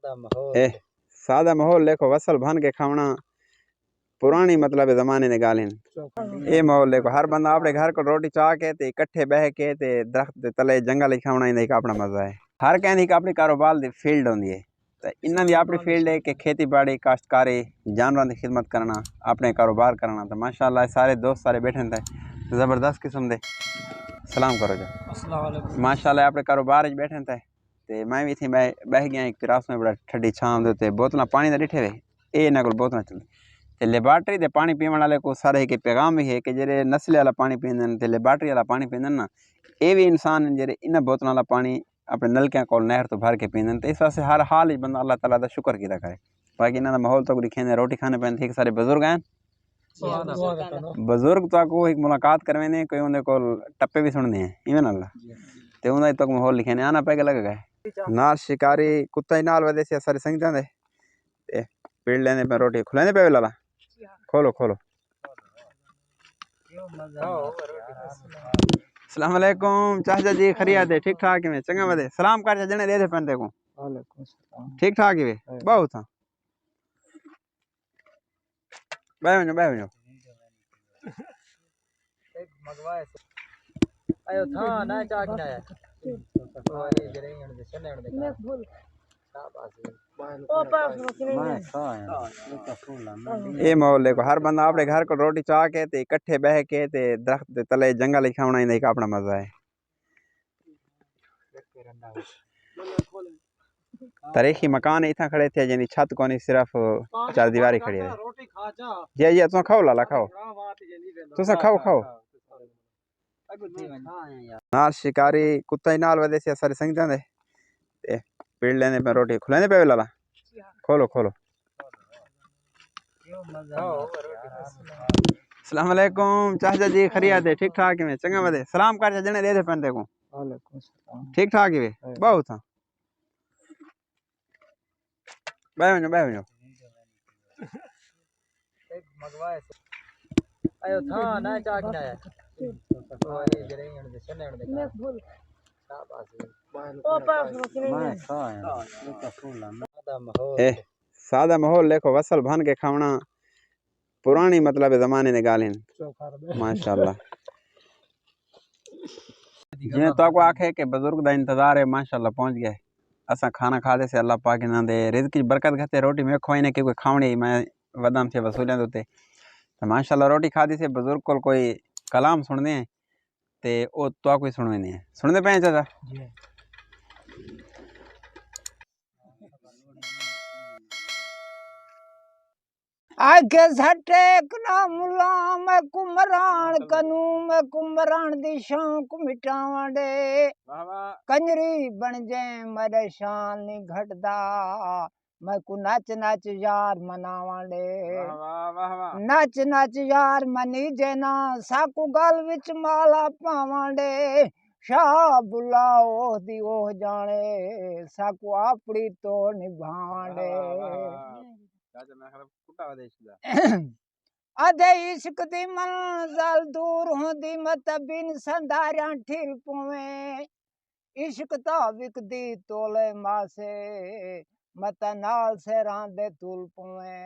ए सादा माहौल देखो वसल भन के खावना पुरानी मतलब जमाने ने गाल ये माहौल देखो हर बंदा अपने घर को रोटी चाह के ते इकट्ठे बह के ते दरख्त दे तले जंगल खावना ही अपना मजा है। हर कहने का अपनी कारोबार दी फील्ड होंदी है तो इन्हां दी अपनी फील्ड है कि खेती बाड़ी काश्तकारी जानवरों की खिदमत करना अपने कारोबार करना। तो माशाल्लाह सारे दोस्त सारे बैठे थे जबरदस्त किस्म दे सलाम करो जो माशाल्लाह अपने कारोबार बैठे थे ते मैं भी थी बह गया एक रास में बड़ा ठंडी छाम दे बोतल पानी दे डिठे वे ये इन्हां कोल बोतल चलती ते लेबार्टरी दे पानी पीवन वाले को सारे एक पैगाम भी है कि जेरे नस्ले वाला पानी पींदे ते लेबार्टरी वाला पानी पींदे ना ये भी इंसान जेरे इन बोतलों वाला पानी अपने नलकियां को नहर तो भर के पींदे तो इस वास्ते हर हाल ही बंदा अल्लाह ताला दा शुक्र कीता करे। बाकी इन्हां दा माहौल तो दिखेंदे रोटी खाने पैन ठीक सारे बुजुर्ग हैं बुजुर्ग तो को एक मुलाकात करवेने कोई उन्हें को टप्पे भी सुनने हैं इवन अल्लाह ते उन्हें तो माहौल लिखे आना पे लग गए नाल शिकारी कुत्ता ही नाल वजह से सारे संगतां दे पेड़ लेने पे रोटी खुलेने पे लाला खोलो खोलो अस्सलाम वालेकुम चाचा जी खरिया दे ठीक ठाक में चंगा वदे सलाम कर जने दे पेन देखो वालेकुम सलाम ठीक ठाक ही वे बहुत था बाय बनो एक मगवाए आयो था ना चाक ना आया ओ ये जरे दे सने दे भूल ये माहौल देखो हर बंदा अपने घर को रोटी चाह के ते इकट्ठे बह के ते दरख्त दे तले जंगल खावना ही अपना मजा है। तारीखी मकान इतना खड़े थे यानी छत को नहीं सिर्फ चार दीवारी खड़ी है जी तुम खाओ लाला खाओ तुम खाओ खाओ नाल शिकारी कुत्ता ही नाल वजह से सारे संगतां दे पेड़ लेने पे रोटी खुलेने पे लाला खोलो खोलो अस्सलाम वालेकुम चाचा जी खरिया दे ठीक ठाक में चंगा वदे सलाम कर जने दे पेन देखो वालेकुम सलाम ठीक ठाक ही वे बहुत था बाय बनो एक मगवाए आयो था ना चाक ना आया ओ ये जरे दे सने दे भूल सादा माहौल देखो वसल भन के खावना पुरानी मतलब जमाने ने गाल माशाल्लाह जिवें तो को आखे के बुजुर्ग दा इंतजार है माशाल्लाह पहुंच गए असा खाना खाते से अल्लाह पाक ना दे रिज़्क की बरकत घते रोटी में खोईने के कोई खावणी मैं वदाम से वसूलें दोते तो माशाल्लाह रोटी खादी से बुजुर्ग को कोई कलाम सुनने ते ओ तो कोई सुनवे नहीं है सुनदे पे चाचा आखे सटेक ना मुला मैं कुमरान कनू मैं कुमरान दी शौक मिटावां दे कंजरी बन जे मेरे शान नी घटदा मैं को नच नच यार मनावां दे नच नच यार मनी जेना साकू गल विच माला पावां दे शाह बुलाओ दी ओह जाने साकू आपड़ी तो निभावां दे अधे इश्क दी मंज़िल दूर होंदी मत बिन संधारियां ठीक पवे इश्क ता विकदी तोले मासे मत नाल से रांदे तुल पवे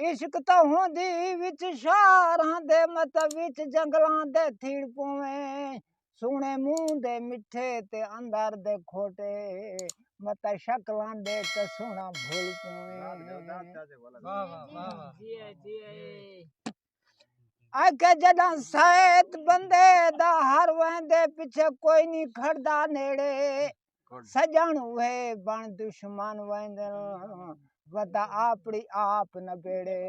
इश्क ता होंदी विच शहरां दे मत विच जंगलां दे थीड़ पवे सोने मुंह दे मिठे ते अंदर दे खोटे मत शक्लां दे के सोना भूल आके जदा सैत बंदे दा हर वेंदे पीछे कोई नहीं खड़दा नेड़े सजन वे बन दुश्मन वेंदे वदा आपड़ी आप न बेड़े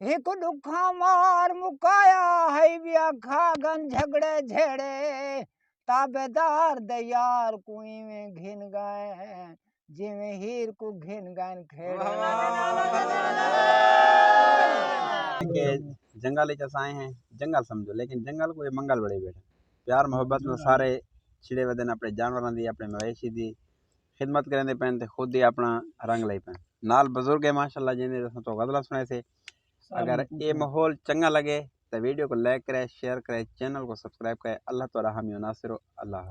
एक दुखा मार मुकाया है बिया खागन झगड़े झेड़े ताबेदार दे यार कुई में घिन गए जिਵੇਂ हीर को घिन गए खेड़े के जंगल आए हैं जंगल समझो लेकिन जंगल को ये मंगल बड़े बैठे प्यार मोहब्बत में सारे छिड़े वदन अपने जानवरों की अपने मवेशी की खिदमत करेंदे पैन ते खुद ही अपना रंग लाई पैन नाल बुजुर्ग है माशाल्लाह जिन्हें तो गजला सुने से अगर ये माहौल चंगा लगे तो वीडियो को लाइक करे शेयर करे चैनल को सब्सक्राइब करे अल्लाह तो हामी नासिरो अल्लाह।